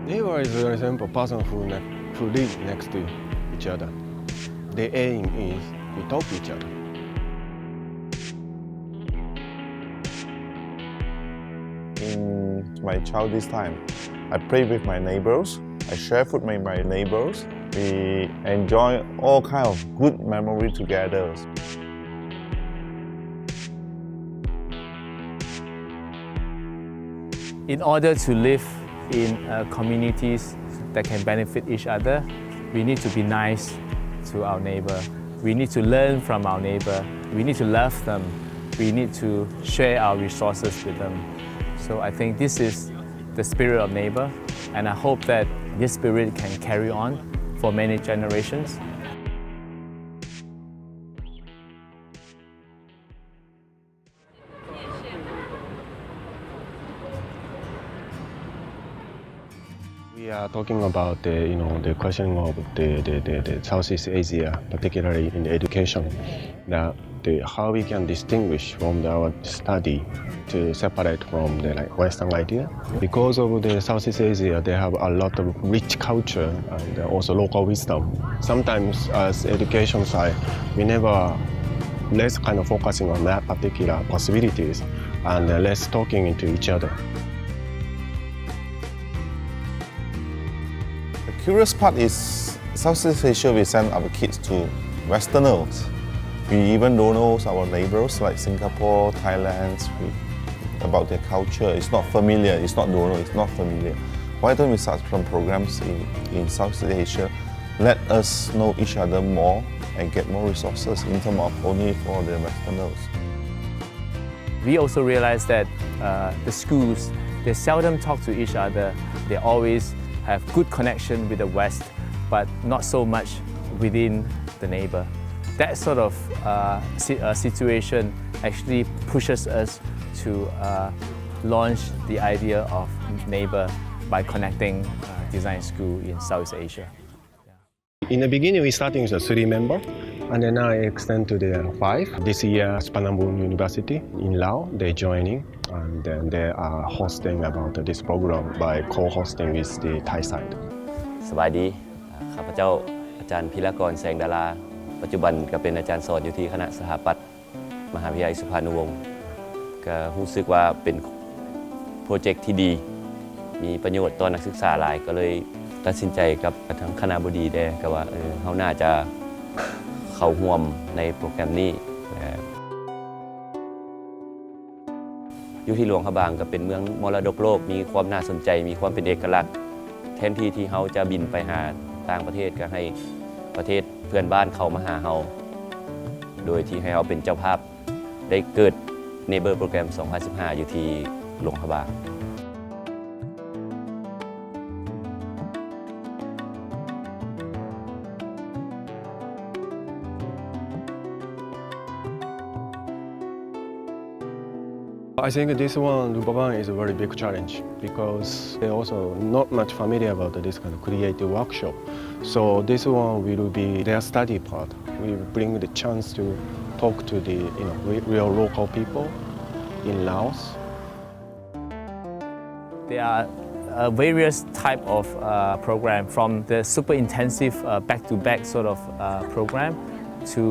Neighbor is, for example, person who live next to each other. The aim is we talk to each other. In my childish time, I play with my neighbors. I share food with my neighbors. We enjoy all kind of good memory together. In order to live in communities that can benefit each other, we need to be nice to our neighbor. We need to learn from our neighbor. We need to love them. We need to share our resources with them. So I think this is the spirit of neighbor, and I hope that this spirit can carry on for many generations. We are talking about the question of the Southeast Asia, particularly in the education, how we can distinguish from our study to separate from the Western idea. Because of the Southeast Asia, they have a lot of rich culture and also local wisdom. Sometimes as education side, we never less kind of focusing on that particular possibilities and less talking into each other. The curious part is Southeast Asia, we send our kids to Westerners. We even don't know our neighbors like Singapore, Thailand, about their culture. It's not familiar, it's not don't know, it's not familiar. Why don't we start some programs in Southeast Asia? Let us know each other more and get more resources in terms of only for the Westerners. We also realize that the schools, they seldom talk to each other. They always have good connection with the West, but not so much within the neighbor. That sort of situation actually pushes us to launch the idea of neighbor by connecting design school in Southeast Asia. In the beginning, we started with 3 members, and then now I extend to the 5. This year, Panambun University in Laos, they're joining, and then they are hosting about this program by co-hosting with the Thai side. สบายดีข้าพเจ้าอาจารย์พิรกรแสงดาราปัจจุบันก็เป็นอาจารย์สอนอยู่ที่คณะสถาปัตย์มหาวิทยาลัยสุพรรณวงศ์ก็รู้สึกว่าเป็นโปรเจกต์ที่ดีมีประโยชน์ต่อนักศึกษาหลายก็เลยตัดสินใจกับทางคณบดีได้ก็ว่าเขาน่าจะเข้าร่วมในโปรแกรมนี้อยู่ที่หลวงพระบางก็เป็นเมืองมรดกโลกมีความน่าสนใจมีความเป็นเอกลักษณ์แทนที่เขาจะบินไปหาต่างประเทศก็ให้ประเทศเพื่อนบ้านเขามาหาเราโดยที่ให้เราเป็นเจ้าภาพได้เกิด Neighbor โปรแกรม 2015 อยู่ที่หลวงพระบาง I think this one, Lubaban, is a very big challenge because they're also not much familiar about this kind of creative workshop. So this one will be their study part. We bring the chance to talk to the real local people in Laos. There are various type of program, from the super intensive back-to-back sort of program to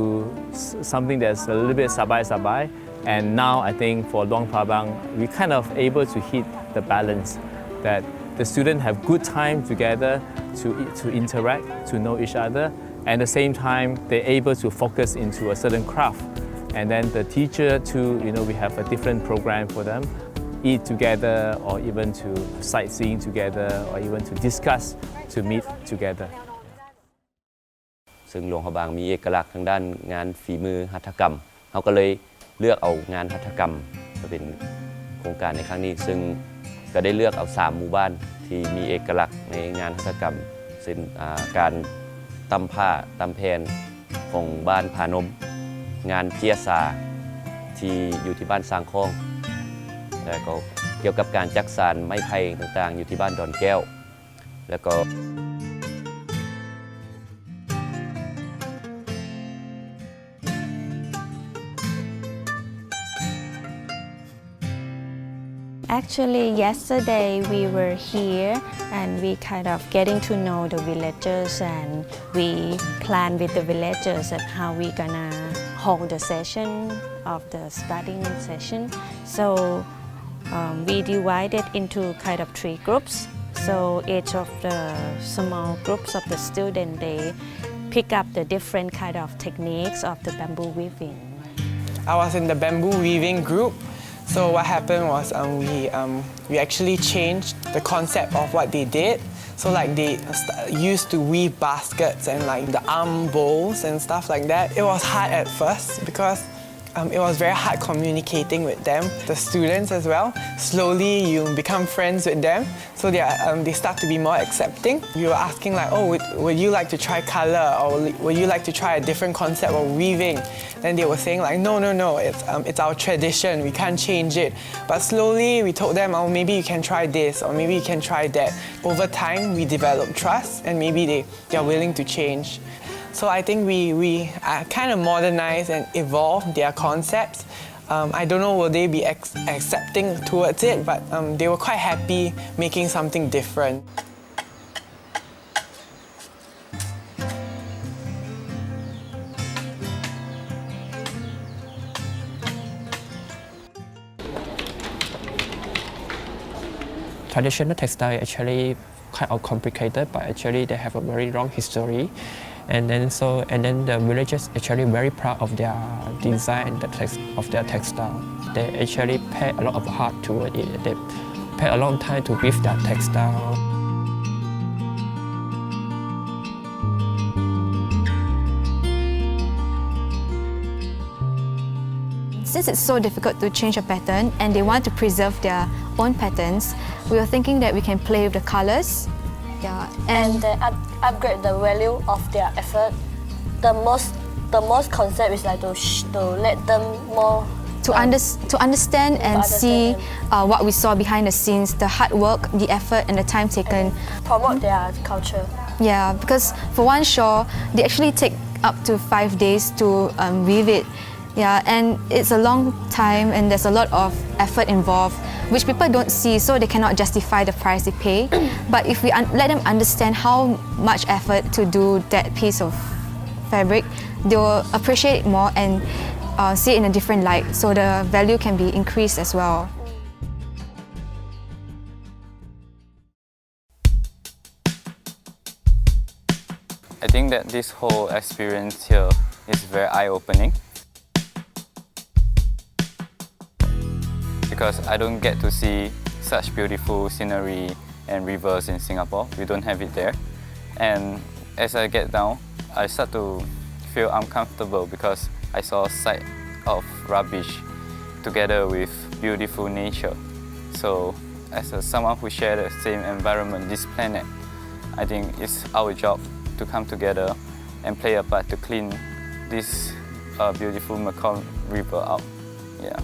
something that's a little bit sabai. And now I think for Luang Prabang, we kind of able to hit the balance that the students have good time together to interact, to know each other. And at the same time, they're able to focus into a certain craft. And then the teacher too, we have a different program for them, eat together or even to sightseeing together or even to discuss, to meet together. ซึ่งหลวงพระบางมีเอกลักษณ์ทางด้านงานฝีมือหัตถกรรมเขาก็เลยเลือกเอางานหัตถกรรมมาเป็นโครงการในครั้งนี้ซึ่งก็ได้เลือกเอา3หมู่บ้านที่มีเอกลักษณ์ในงานหัตถกรรมซึ่งการตำผ้าตำแพนของบ้านผานมงานเจียซาที่อยู่ที่บ้านสร้างคลองแล้วก็เกี่ยวกับการจักสานไม้ไผ่ต่างๆอยู่ที่บ้านดอนแก้วแล้วก็ Actually, yesterday we were here and we kind of getting to know the villagers, and we plan with the villagers at how we gonna hold the session of the studying session. So we divided into kind of 3 groups. So each of the small groups of the students, they pick up the different kind of techniques of the bamboo weaving. I was in the bamboo weaving group. So what happened was we actually changed the concept of what they did. So like they used to weave baskets and like the arm bowls and stuff like that. It was hard at first because it was very hard communicating with them, the students as well. Slowly you become friends with them, so they start to be more accepting. You were asking like, oh, would you like to try color, or would you like to try a different concept of weaving? Then they were saying like, no, it's our tradition, we can't change it. But slowly we told them, oh, maybe you can try this, or maybe you can try that. Over time we developed trust, and maybe they're willing to change. So I think we kind of modernize and evolve their concepts. I don't know will they be accepting towards it, but they were quite happy making something different. Traditional textile actually kind of complicated, but actually they have a very long history. And then the villagers actually very proud of their design, of their textile. They actually pay a lot of heart to it. They pay a long time to weave that textile. Since it's so difficult to change a pattern and they want to preserve their own patterns, we were thinking that we can play with the colors. Yeah, and they upgrade the value of their effort. The most concept is like to let them more to understand and see what we saw behind the scenes, the hard work, the effort, and the time taken. Promote their culture. Yeah, because for one shawl, they actually take up to 5 days to weave it. Yeah, and it's a long time and there's a lot of effort involved, which people don't see, so they cannot justify the price they pay. But if we let them understand how much effort to do that piece of fabric, they will appreciate it more and see it in a different light, so the value can be increased as well. I think that this whole experience here is very eye-opening, because I don't get to see such beautiful scenery and rivers in Singapore. We don't have it there. And as I get down, I start to feel uncomfortable because I saw a sight of rubbish together with beautiful nature. So as someone who shares the same environment, this planet, I think it's our job to come together and play a part to clean this beautiful Mekong River out. Yeah.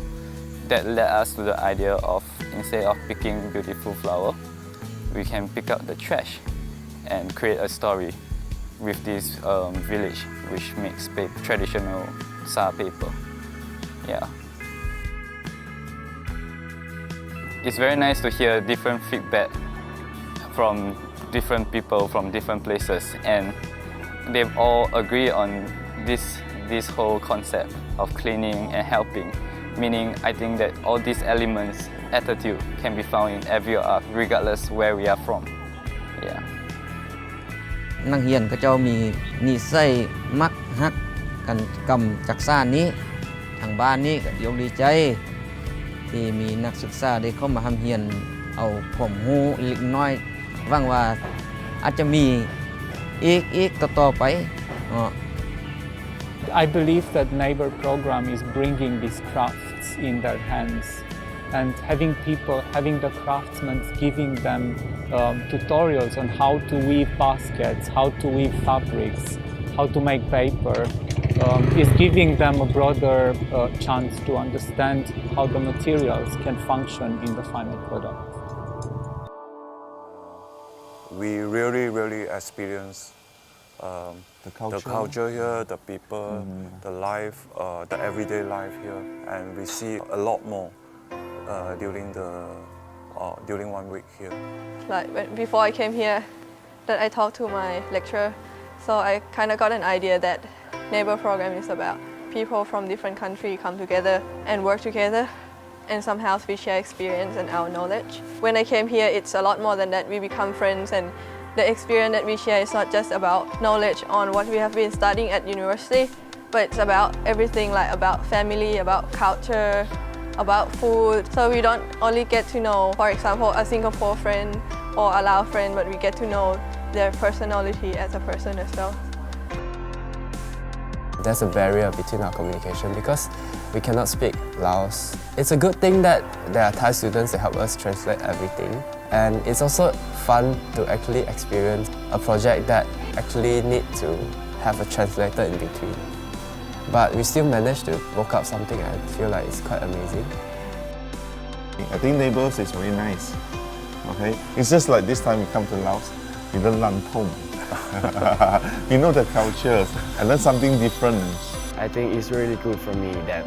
That led us to the idea of, instead of picking beautiful flower, we can pick up the trash and create a story with this village which makes traditional sa paper. Yeah. It's very nice to hear different feedback from different people from different places, and they've all agreed on this whole concept of cleaning and helping. Meaning, I think that all these elements, attitude, can be found in every art, regardless where we are from. Yeah. นักเรียนเขาเจ้ามีนิสัยมักฮักกันกำจักซ่านนี้ทางบ้านนี้ก็ดีใจที่มีนักศึกษาได้เข้ามาทำเรียนเอาความรู้เล็กน้อยหวังว่าอาจจะมีอีกต่อไป I believe that Neighbor program is bringing these crafts in their hands, and having the craftsmen giving them tutorials on how to weave baskets, how to weave fabrics, how to make paper, is giving them a broader chance to understand how the materials can function in the final product. We really experience the culture here, the people, the life, the everyday life here, and we see a lot more during the during 1 week here. Before I came here, that I talked to my lecturer, so I kind of got an idea that neighbor program is about people from different countries come together and work together, and somehow we share experience and our knowledge. When I came here, it's a lot more than that. We become friends, and the experience that we share is not just about knowledge on what we have been studying at university, but it's about everything, like about family, about culture, about food. So we don't only get to know, for example, a Singapore friend or a Lao friend, but we get to know their personality as a person as well. There's a barrier between our communication because we cannot speak Laos. It's a good thing that there are Thai students that help us translate everything. And it's also fun to actually experience a project that actually need to have a translator in between. But we still managed to work out something I feel like it's quite amazing. I think neighbors is very nice. Okay, it's just like this time we come to Laos, we learn Lantong. We know the cultures and learn something different. I think it's really good for me that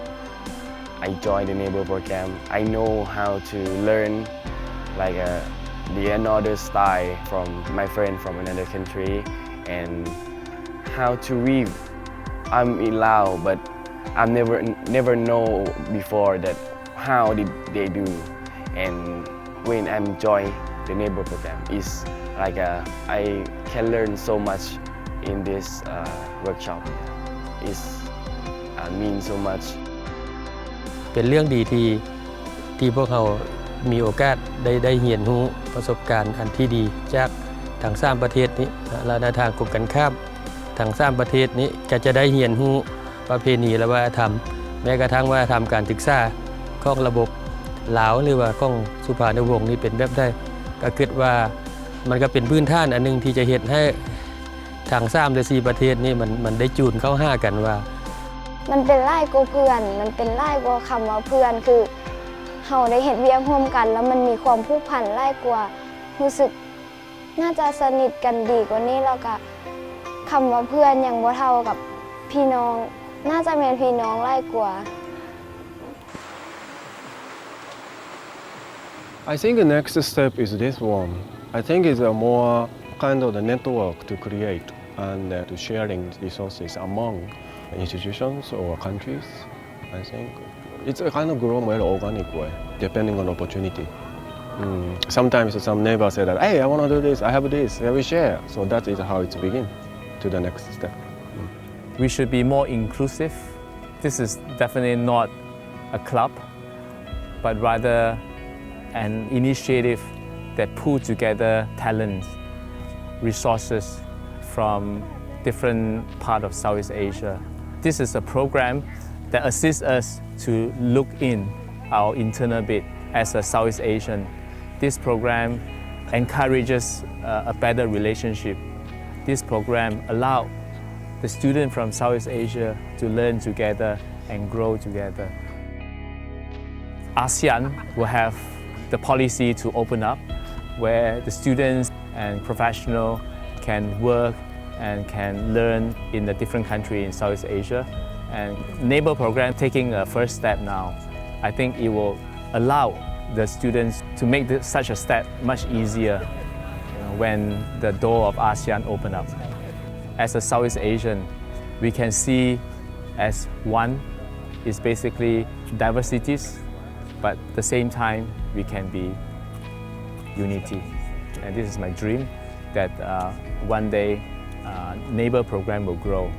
I joined the neighbor program. I know how to learn like the another style from my friend from another country and how to read. I'm in Laos, but I never know before that how did they do. And when I'm join the neighbor program, is like I can learn so much in this workshop. It means so much. เป็นเรื่องดีที่พวกเรามีโอกาสได้เรียนรู้ประสบการณ์อันที่ดีจากทั้ง3ประเทศนี้และในทางกลุ่มกันข้ามทั้ง3ประเทศนี้ก็จะได้เรียนรู้ประเพณีและวัฒนธรรมแม้กระทั่งวัฒนธรรมการศึกษาของระบบลาวหรือว่าของสุภาพวงศ์นี่เป็นแบบใดก็คิดว่ามันก็เป็นพื้นฐานอันนึงที่จะเฮ็ดให้ทั้ง3หรือ4ประเทศนี้มันได้จูนเข้าหากันว่ามันเป็นไล่กว่าเพื่อนมันเป็นไล่กว่าคำว่าเพื่อนคือเฮาได้เฮ็ดเวียกร่วมกันแล้วมันมีความผูกพันไล่กว่ารู้สึกน่าจะสนิทกันดีกว่านี้แล้วก็คำว่าเพื่อนยังบ่เท่ากับพี่น้องน่าจะเป็นพี่น้องไล่กว่า I think the next step is this one. I think it's a more kind of the network to create and to sharing resources among institutions or countries. I think it's a kind of grown very organic way, depending on opportunity. Sometimes some neighbors say that, hey, I want to do this, I have this, and we share. So that is how it begins to the next step. We should be more inclusive. This is definitely not a club, but rather an initiative that pulls together talents, resources from different parts of Southeast Asia. This is a program that assists us to look in our internal bit as a Southeast Asian. This program encourages a better relationship. This program allows the students from Southeast Asia to learn together and grow together. ASEAN will have the policy to open up where the students and professionals can work and can learn in the different countries in Southeast Asia. And neighbor program taking a first step now. I think it will allow the students to make such a step much easier when the door of ASEAN open up. As a Southeast Asian, we can see as one is basically diversities, but at the same time we can be unity. And this is my dream that one day neighbor program will grow.